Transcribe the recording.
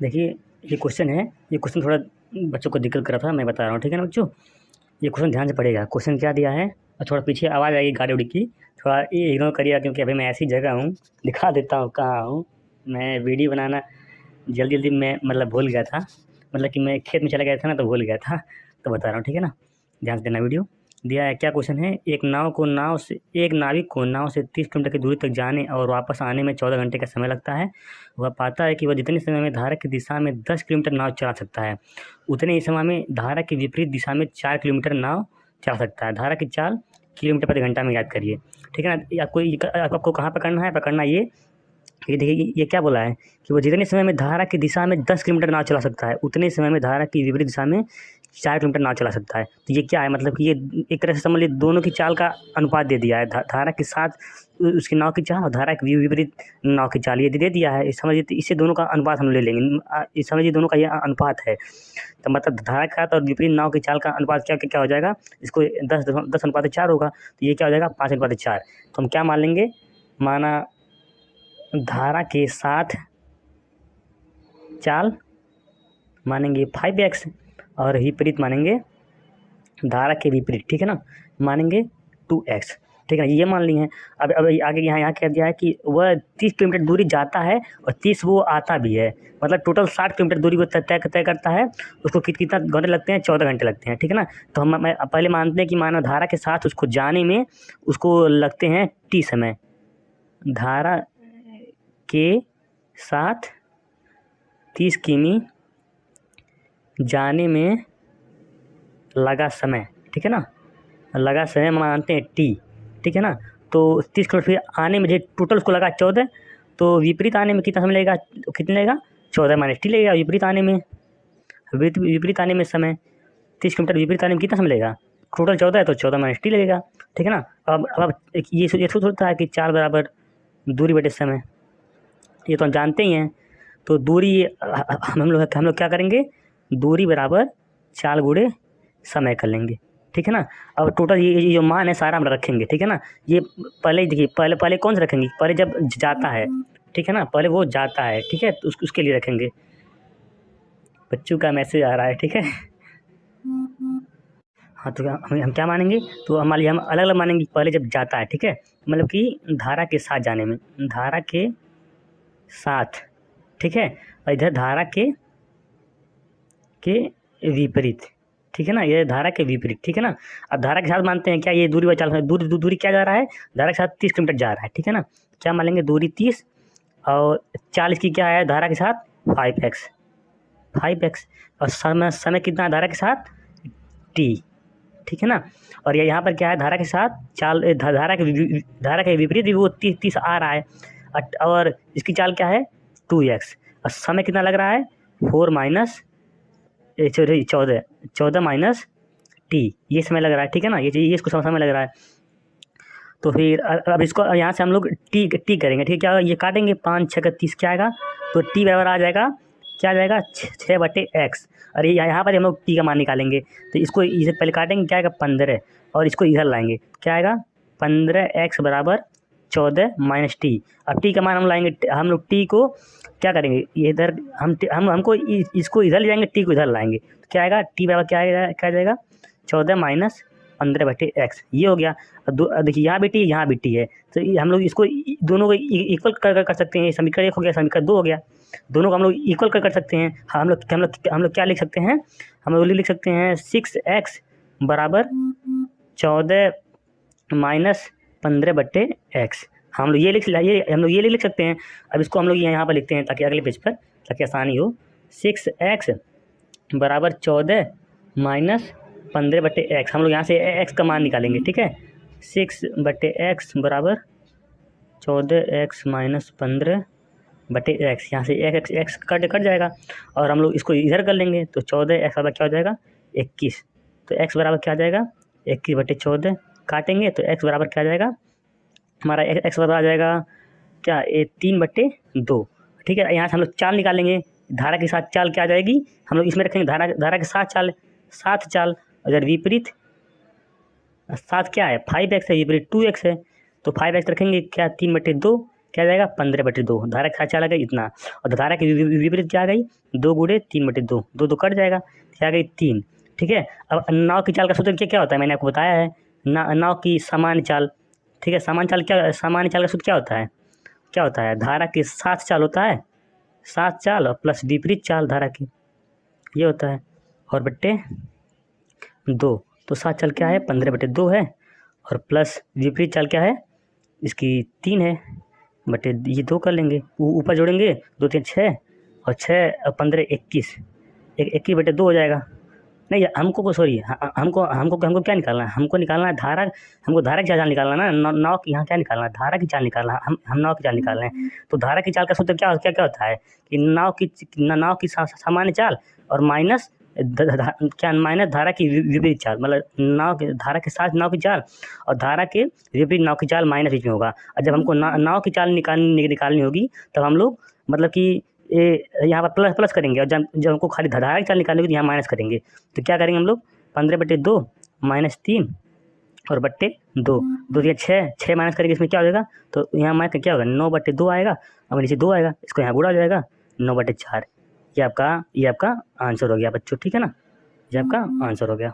देखिए, ये क्वेश्चन है, ये क्वेश्चन थोड़ा बच्चों को दिक्कत कर रहा था, मैं बता रहा हूँ, ठीक है ना बच्चों? ये क्वेश्चन ध्यान से पढ़िएगा। क्वेश्चन क्या दिया है, और थोड़ा पीछे आवाज़ आएगी गाड़ी उड़ी की, थोड़ा ये इग्नोर करिएगा क्योंकि अभी मैं ऐसी जगह हूँ, दिखा देता हूँ कहाँ हूँ। मैं वीडियो बनाना जल्दी-जल्दी में मतलब भूल गया था, मतलब कि मैं खेत में चला गया था ना तो भूल गया था, तो बता रहा हूँ, ठीक है ना? ध्यान से देना वीडियो। दिया है, क्या क्वेश्चन है, एक नाविक को नाव से 30 किलोमीटर की दूरी तक जाने और वापस आने में 14 घंटे का समय लगता है। वह पाता है कि वह जितने समय में धारा की दिशा में 10 किलोमीटर नाव चला सकता है, उतने ही समय में धारा की विपरीत दिशा में 4 किलोमीटर नाव चला सकता है। धारा की चाल किलोमीटर प्रति घंटा में याद करिए, ठीक है ना? ये आपको कहाँ पकड़ना है? पकड़ना ये देखिए, ये क्या बोला है कि वो जितने समय में धारा की दिशा में 10 किलोमीटर नाव चला सकता है, उतने समय में धारा की विपरीत दिशा में 4 किलोमीटर नाव चला सकता है। तो ये क्या है, मतलब कि ये एक तरह से समझ लीजिए दोनों की चाल का अनुपात दे दिया है। धारा के साथ उसकी नाव की चाल और धारा के विपरीत नाव की चाल ये दे दिया है। समझिए, तो इससे दोनों का अनुपात हम ले लेंगे। ये समझिए दोनों का ये अनुपात है। तो मतलब धारा के साथ और विपरीत नाव की चाल का अनुपात क्या हो जाएगा? इसको 10 अनुपात 4 होगा, तो ये क्या हो जाएगा? 5 अनुपात 4। तो हम क्या मान लेंगे? माना धारा के साथ चाल मानेंगे 5x और विपरीत मानेंगे धारा के विपरीत, ठीक है ना, मानेंगे 2x, ठीक है ना? ये मान ली है। अब आगे यहाँ कह दिया है कि वह 30 किलोमीटर दूरी जाता है और 30 वो आता भी है, मतलब टोटल 60 किलोमीटर दूरी वो तय करता है। उसको कितना घंटे लगते हैं? 14 घंटे लगते हैं, ठीक है ना? तो मैं पहले मानते हैं कि माना धारा के साथ उसको जाने में उसको लगते हैं t समय। धारा के साथ 30 किमी जाने में लगा समय, ठीक है ना? लगा समय मानते हैं टी, ठीक है ना? तो 30 किलोमीटर फिर आने में जो टोटल उसको लगा 14, तो विपरीत आने में कितना समय लगेगा? कितना लगेगा? 14 माइनस टी लगेगा विपरीत आने में। विपरीत आने में समय 30 किलोमीटर विपरीत आने में कितना समय लगेगा? टोटल 14 है तो 14 माइनस टी लगेगा, ठीक है ना? अब ये होता है कि 4 बराबर दूरी बटे समय, ये तो हम जानते ही हैं। तो दूरी हम लोग क्या करेंगे? दूरी बराबर 4 गुणे समय कर लेंगे, ठीक है ना? अब टोटल ये जो मान है सारा हम रखेंगे, ठीक है ना? ये पहले देखिए, पहले कौन सा रखेंगे? पहले जब जाता है, ठीक है ना? पहले वो जाता है, ठीक है? तो उसके लिए रखेंगे। बच्चों का मैसेज आ रहा है, ठीक है? हाँ, तो हम क्या मानेंगे? तो मान लीजिए हम अलग अलग मानेंगे। पहले जब जाता है, ठीक है, मतलब कि धारा के साथ जाने में, धारा के साथ, ठीक है, और इधर धारा के विपरीत, ठीक है ना? ये धारा के विपरीत, ठीक है ना? अब धारा के साथ मानते हैं क्या? ये दूरी चल दूरी क्या जा रहा है? धारा के साथ 30 किलोमीटर जा रहा है, ठीक है ना? क्या मान लेंगे? दूरी 30 और 40 की क्या है धारा के साथ? 5x और समय कितना है धारा के साथ? t, ठीक है ना? और ये यहाँ पर क्या है? धारा के साथ चाल धारा के विपरीत भी वो 30 आ रहा है, और इसकी चाल क्या है? 2x, और समय कितना लग रहा है? 4 माइनस 14 माइनस टी, ये समय लग रहा है, ठीक है ना? ये इसको समय लग रहा है। तो फिर अब इसको यहाँ से हम लोग टी करेंगे, ठीक है? क्या ये काटेंगे? 5 6 का 30 क्या आएगा? तो टी बराबर आ जाएगा, क्या आ जाएगा? 6 बटे एक्स। और ये यहाँ पर हम लोग टी का मान निकालेंगे, तो इसको इसे पहले काटेंगे, क्या आएगा? 15, और इसको इधर लाएंगे, क्या आएगा? 15x बराबर 14 माइनस टी। अब टी का मान हम लाएंगे, हम लोग टी को क्या करेंगे? ये इधर हमको इसको इधर ले जाएंगे, टी को इधर लाएंगे, तो क्या आएगा? टी बराबर क्या आ जाएगा? 14 माइनस 15 बटे एक्स, ये हो गया। देखिए यहाँ भी टी, यहाँ भी टी है, तो हम लोग इसको दोनों को इक्वल कर सकते हैं। समीकरण 1 हो गया, समीकरण 2 हो गया, दोनों को हम लोग इक्वल कर सकते हैं। हाँ, हम लोग क्या लिख सकते हैं? हम लोग लिख सकते हैं 6x बराबर 14 माइनस 15 बटे एक्स। हम लोग ये लिख सकते हैं। अब इसको हम लोग यहाँ पर लिखते हैं ताकि अगले पेज पर, ताकि आसानी हो। 6x बराबर 14 माइनस 15 बटे एक्स, हम लोग यहाँ से एक्स का मान निकालेंगे, ठीक है? 6 बटे एक्स बराबर 14x माइनस 15 बटे एक्स, यहाँ से एक्स कट जाएगा, और हम लोग इसको इधर कर लेंगे, तो 14x बराबर क्या हो जाएगा? 21। तो x बराबर क्या आ जाएगा? 21 बटे 14, काटेंगे तो x बराबर क्या आ जाएगा? हमारा x बराबर आ जाएगा क्या? 3 बटे 2, ठीक है? यहाँ से हम लोग चाल निकालेंगे। धारा के साथ चाल क्या आ जाएगी? हम लोग इसमें रखेंगे धारा के साथ चाल, अगर विपरीत साथ क्या है? 5x है, विपरीत 2x है, तो 5x रखेंगे क्या? 3 बटे 2, क्या आ जाएगा 15/2। धारा के साथ चाल आ गई इतना, और धारा के विपरीत क्या आ गई 2 गुणे 3/2, 2 कट जाएगा, क्या आ गई 3। ठीक है, अब नाव की चाल का सूत्र क्या क्या होता है, मैंने आपको बताया है, नाव की सामान्य चाल। ठीक है, सामान्य चाल का सूत्र क्या होता है, धारा के साथ चाल होता है, साथ चाल और प्लस विपरीत चाल धारा की, ये होता है, और बट्टे 2। तो साथ चाल क्या है 15/2 है, और प्लस विपरीत चाल क्या है इसकी 3 है, बटे ये 2 कर लेंगे, ऊपर जोड़ेंगे 2 3 6, और 6 और 15 21, 21/2 हो जाएगा। नहीं हमको सॉरी हमको क्या निकालना है, हमको निकालना है धारा, हमको धारा की चाल निकालना है ना, नाव की यहाँ क्या निकालना है, धारा की चाल निकालना है, हम नाव की चाल निकाल रहे हैं। तो धारा की चाल का सूत्र क्या क्या क्या होता है कि नाव की सामान्य चाल और माइनस क्या माइनस धारा की विपरीत चाल, मतलब धारा के साथ नाव की चाल और धारा के विपरीत नाव की चाल माइनस बीच में होगा। और जब हमको नाव की चाल निकालनी होगी तब हम लोग मतलब कि ये यहाँ पर प्लस करेंगे, और जब हमको खाली धारा की चाल निकालनी होगी तो यहाँ माइनस करेंगे। तो क्या करेंगे हम लोग 15/2 - 3 और बट्टे 2, 2 या 6 माइनस करेंगे, इसमें क्या हो जाएगा, तो यहाँ माइनस क्या होगा 9/2 आएगा, अब नीचे 2 आएगा, इसको यहाँ गुणा हो जाएगा 9/4। ये आपका आंसर हो गया बच्चों, ठीक है ना, ये आपका आंसर हो गया।